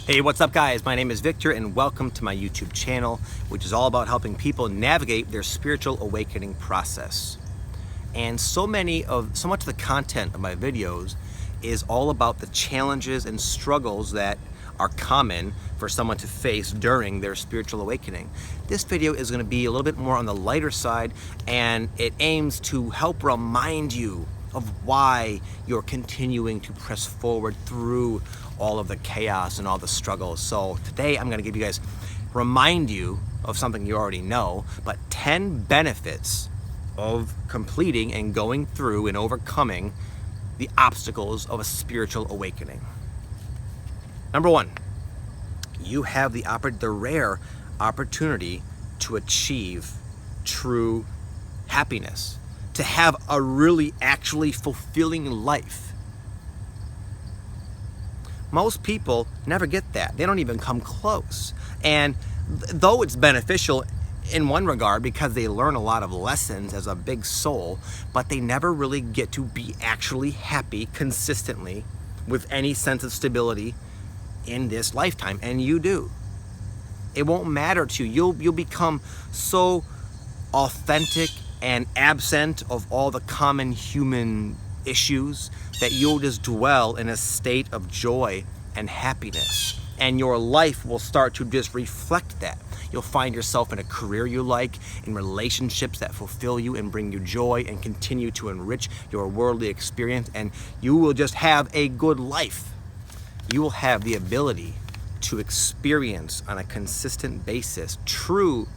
Hey, what's up guys? My name is Victor and welcome to my YouTube channel, which is all about helping people navigate their spiritual awakening process. And so much of the content of my videos is all about the challenges and struggles that are common for someone to face during their spiritual awakening. This video is going to be a little bit more on the lighter side, and it aims to help remind you of why you're continuing to press forward through all of the chaos and all the struggles. So today I'm going to remind you of something you already know, but 10 benefits of completing and going through and overcoming the obstacles of a spiritual awakening. Number 1, you have the rare opportunity to achieve true happiness, to have a really actually fulfilling life. Most people never get that. They don't even come close. And though it's beneficial in one regard because they learn a lot of lessons as a big soul, but they never really get to be actually happy consistently with any sense of stability in this lifetime. And you do. It won't matter to you. You'll become so authentic and absent of all the common human issues that you'll just dwell in a state of joy and happiness, and your life will start to just reflect that. You'll find yourself in a career you like, in relationships that fulfill you and bring you joy and continue to enrich your worldly experience, and you will just have a good life. You will have the ability to experience on a consistent basis true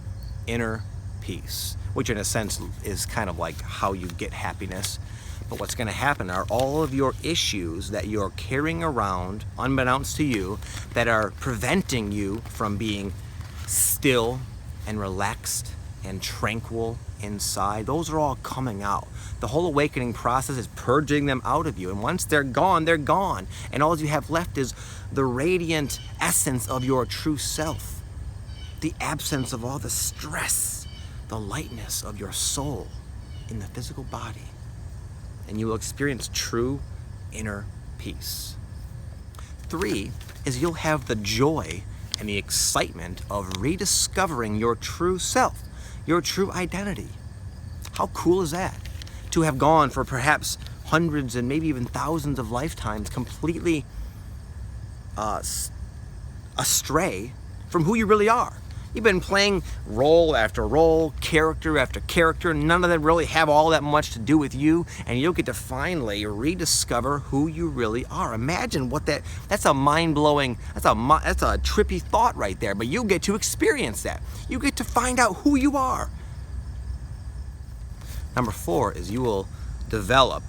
inner peace, which in a sense is kind of like how you get happiness. But what's going to happen are all of your issues that you're carrying around, unbeknownst to you, that are preventing you from being still and relaxed and tranquil inside, those are all coming out. The whole awakening process is purging them out of you. And once they're gone, they're gone. And all you have left is the radiant essence of your true self, the absence of all the stress, the lightness of your soul in the physical body. And you will experience true inner peace. 3 is you'll have the joy and the excitement of rediscovering your true self, your true identity. How cool is that? To have gone for perhaps hundreds and maybe even thousands of lifetimes completely astray from who you really are. You've been playing role after role, character after character. None of them really have all that much to do with you, and you'll get to finally rediscover who you really are. Imagine what that's a mind-blowing, that's a trippy thought right there, but you get to experience that. You get to find out who you are. Number 4 is you will develop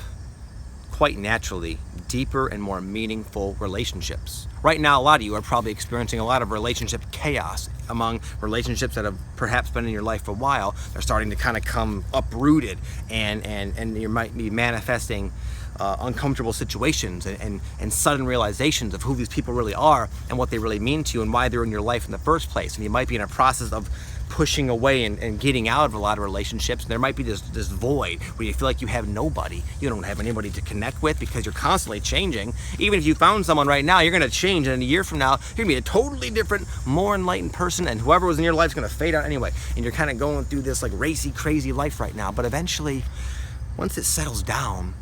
quite naturally deeper and more meaningful relationships. Right now, a lot of you are probably experiencing a lot of relationship chaos among relationships that have perhaps been in your life for a while. They're starting to kind of come uprooted, and you might be manifesting uncomfortable situations and sudden realizations of who these people really are and what they really mean to you and why they're in your life in the first place. And you might be in a process of pushing away and getting out of a lot of relationships. There might be this void where you feel like you have nobody. You don't have anybody to connect with because you're constantly changing. Even if you found someone right now, you're going to change, and in a year from now, you're going to be a totally different, more enlightened person, and whoever was in your life is going to fade out anyway. And you're kind of going through this like racy, crazy life right now. But eventually, once it settles down,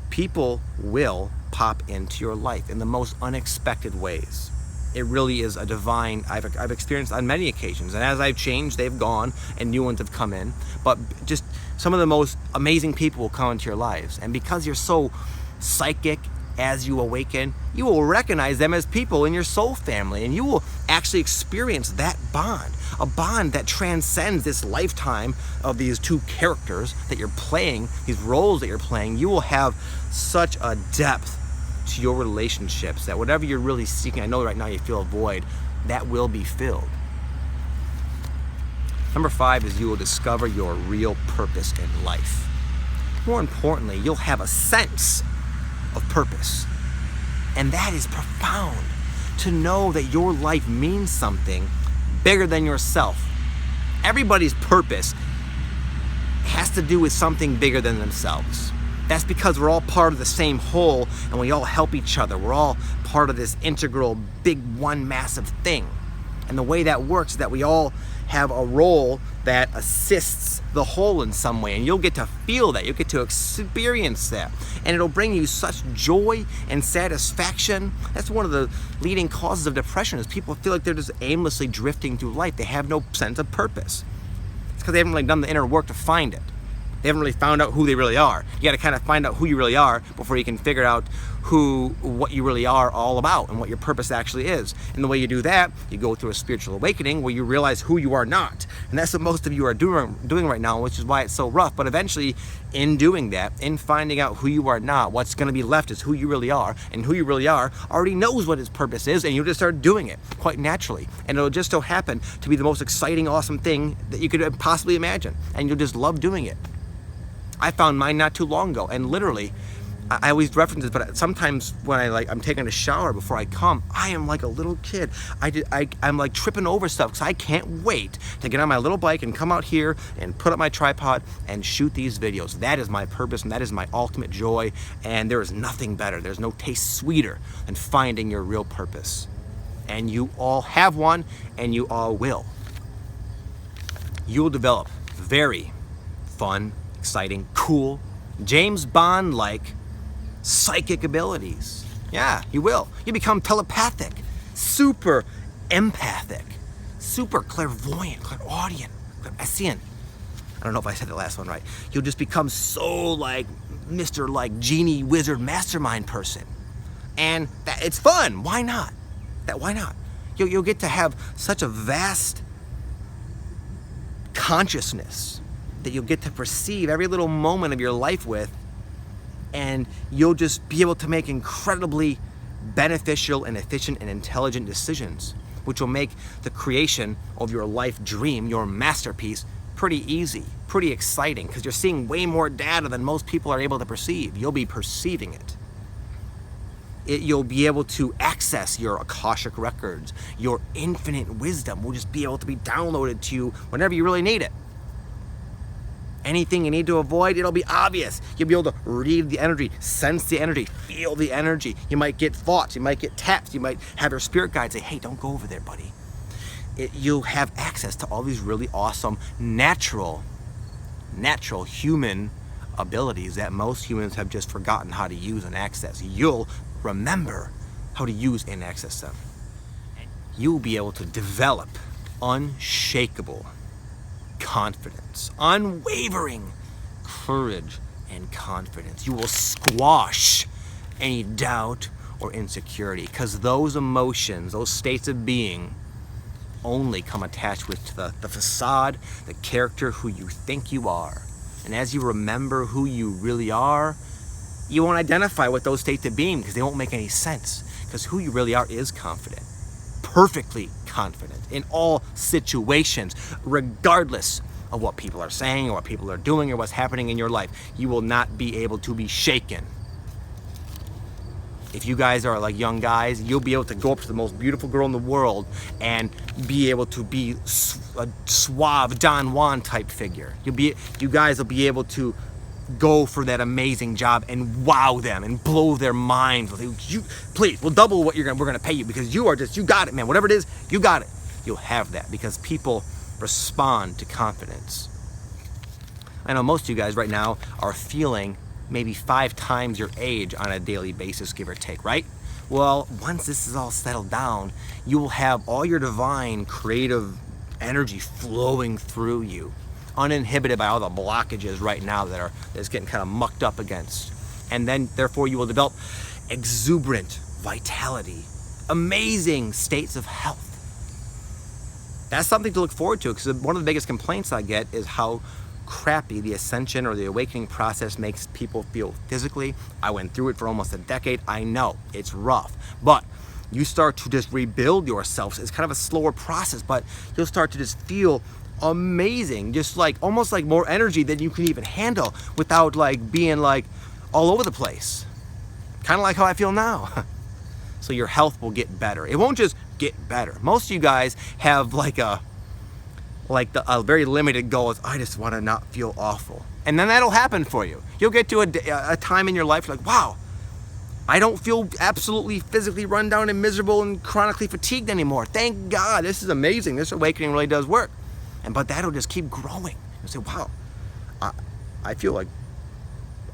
people will pop into your life in the most unexpected ways. It really is a divine, I've experienced on many occasions, and as I've changed, they've gone and new ones have come in, but just some of the most amazing people will come into your lives. And because you're so psychic, as you awaken, you will recognize them as people in your soul family, and you will actually experience that bond, a bond that transcends this lifetime of these two characters that you're playing, these roles that you're playing. You will have such a depth to your relationships that whatever you're really seeking, I know right now you feel a void, that will be filled. Number 5 is you will discover your real purpose in life. More importantly, you'll have a sense of purpose. And that is profound, to know that your life means something bigger than yourself. Everybody's purpose has to do with something bigger than themselves. That's because we're all part of the same whole, and we all help each other. We're all part of this integral, big, one massive thing. And the way that works is that we all have a role that assists the whole in some way, and you'll get to feel that, you'll get to experience that, and it'll bring you such joy and satisfaction. That's one of the leading causes of depression, is people feel like they're just aimlessly drifting through life. They have no sense of purpose. It's because they haven't really done the inner work to find it. They haven't really found out who they really are. You got to kind of find out who you really are before you can figure out what you really are all about and what your purpose actually is. And the way you do that, you go through a spiritual awakening where you realize who you are not. And that's what most of you are doing right now, which is why it's so rough. But eventually, in doing that, in finding out who you are not, what's going to be left is who you really are. And who you really are already knows what his purpose is, and you'll just start doing it quite naturally. And it'll just so happen to be the most exciting, awesome thing that you could possibly imagine. And you'll just love doing it. I found mine not too long ago, and literally, I always reference it, but sometimes when I'm taking a shower before I come, I am like a little kid. I'm like tripping over stuff because I can't wait to get on my little bike and come out here and put up my tripod and shoot these videos. That is my purpose, and that is my ultimate joy, and there is nothing better. There's no taste sweeter than finding your real purpose. And you all have one, and you all will. You will develop very fun, exciting, cool, James Bond-like psychic abilities. Yeah, you will. You become telepathic, super empathic, super clairvoyant, clairaudient, clairassient. I don't know if I said the last one right. You'll just become so like Mr. like genie, wizard, mastermind person. And it's fun. Why not? Why not? You'll get to have such a vast consciousness that you'll get to perceive every little moment of your life with, and you'll just be able to make incredibly beneficial and efficient and intelligent decisions, which will make the creation of your life dream, your masterpiece, pretty easy, pretty exciting, because you're seeing way more data than most people are able to perceive. You'll be perceiving it. You'll be able to access your Akashic records. Your infinite wisdom will just be able to be downloaded to you whenever you really need it. Anything you need to avoid, it'll be obvious. You'll be able to read the energy, sense the energy, feel the energy. You might get thoughts, you might get taps, you might have your spirit guide say, hey, don't go over there, buddy. You'll have access to all these really awesome, natural human abilities that most humans have just forgotten how to use and access. You'll remember how to use and access them. You'll be able to develop unshakable confidence, unwavering courage and confidence. You will squash any doubt or insecurity, because those emotions, those states of being, only come attached with the facade, the character, who you think you are. And as you remember who you really are, you won't identify with those states of being because they won't make any sense, because who you really are is confident, perfectly confident in all situations, regardless of what people are saying or what people are doing or what's happening in your life. You will not be able to be shaken. If you guys are like young guys, you'll be able to go up to the most beautiful girl in the world and be able to be a suave Don Juan type figure. You guys will be able to go for that amazing job and wow them and blow their minds. Please, we'll double what we're gonna pay you, because you got it, man. Whatever it is, you got it. You'll have that because people respond to confidence. I know most of you guys right now are feeling maybe 5 times your age on a daily basis, give or take, right? Well, once this is all settled down, you will have all your divine creative energy flowing through you, uninhibited by all the blockages right now that's getting kind of mucked up against. And then therefore you will develop exuberant vitality, amazing states of health. That's something to look forward to, because one of the biggest complaints I get is how crappy the ascension or the awakening process makes people feel physically. I went through it for almost a decade. I know it's rough, but you start to just rebuild yourself. It's kind of a slower process, but you'll start to just feel amazing, just like almost like more energy than you can even handle without like being like all over the place. Kind of like how I feel now. So your health will get better. It won't just get better. Most of you guys have a very limited goal is, I just want to not feel awful. And then that'll happen for you. You'll get to a time in your life like, wow, I don't feel absolutely physically run down and miserable and chronically fatigued anymore. Thank God, this is amazing. This awakening really does work. But that'll just keep growing. You'll say, wow, I feel like,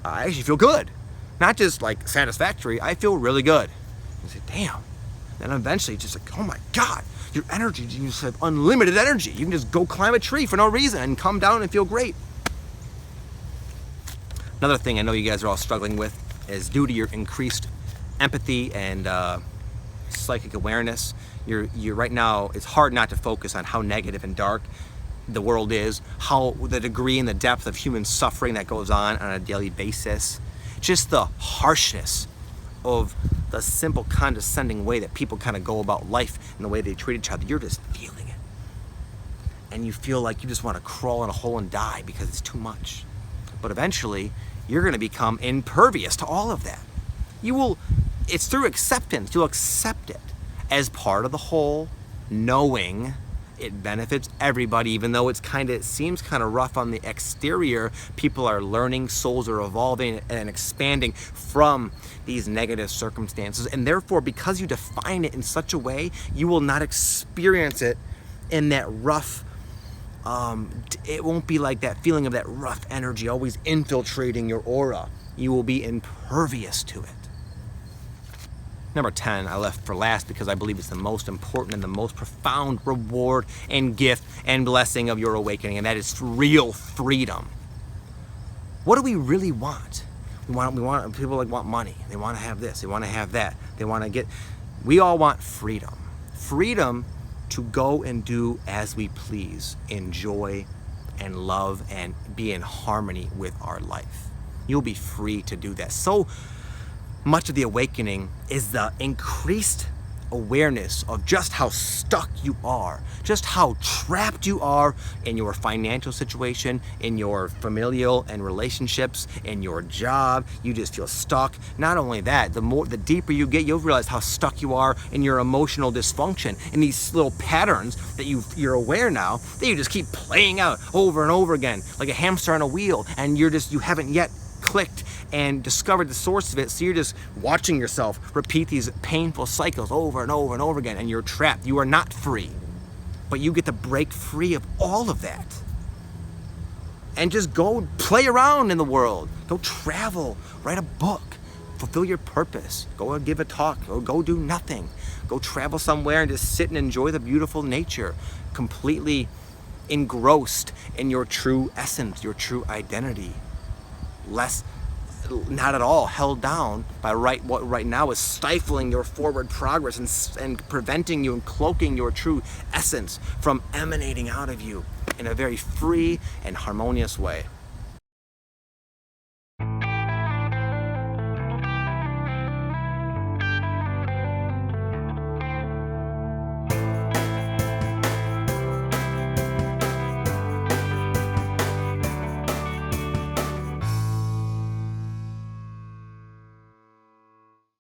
I actually feel good. Not just like satisfactory, I feel really good. You say, damn. Then eventually just like, oh my God, your energy, you just have unlimited energy. You can just go climb a tree for no reason and come down and feel great. Another thing I know you guys are all struggling with is due to your increased empathy and psychic awareness, you're right now, it's hard not to focus on how negative and dark the world is, how the degree and the depth of human suffering that goes on a daily basis, just the harshness of the simple condescending way that people kind of go about life and the way they treat each other. You're just feeling it. And you feel like you just want to crawl in a hole and die because it's too much. But eventually, you're going to become impervious to all of that. It's through acceptance. You'll accept it as part of the whole, knowing it benefits everybody, even though it seems kind of rough on the exterior. People are learning, souls are evolving and expanding from these negative circumstances. And therefore, because you define it in such a way, you will not experience it in that rough, it won't be like that feeling of that rough energy always infiltrating your aura. You will be impervious to it. Number 10, I left for last because I believe it's the most important and the most profound reward and gift and blessing of your awakening, and that is real freedom. What do we really want? People want money. They want to have this. They want to have that. We all want freedom. Freedom to go and do as we please, enjoy and love and be in harmony with our life. You'll be free to do that. So much of the awakening is the increased awareness of just how stuck you are, just how trapped you are in your financial situation, in your familial and relationships, in your job. You just feel stuck. Not only that, the deeper you get, you'll realize how stuck you are in your emotional dysfunction, in these little patterns that you're aware now that you just keep playing out over and over again, like a hamster on a wheel, and you haven't yet clicked and discovered the source of it, so you're just watching yourself repeat these painful cycles over and over and over again, and you're trapped. You are not free, but you get to break free of all of that and just go play around in the world. Go travel, write a book, fulfill your purpose, go and give a talk, or go do nothing. Go travel somewhere and just sit and enjoy the beautiful nature, completely engrossed in your true essence, your true identity. Not at all held down by what right now is stifling your forward progress and preventing you and cloaking your true essence from emanating out of you in a very free and harmonious way.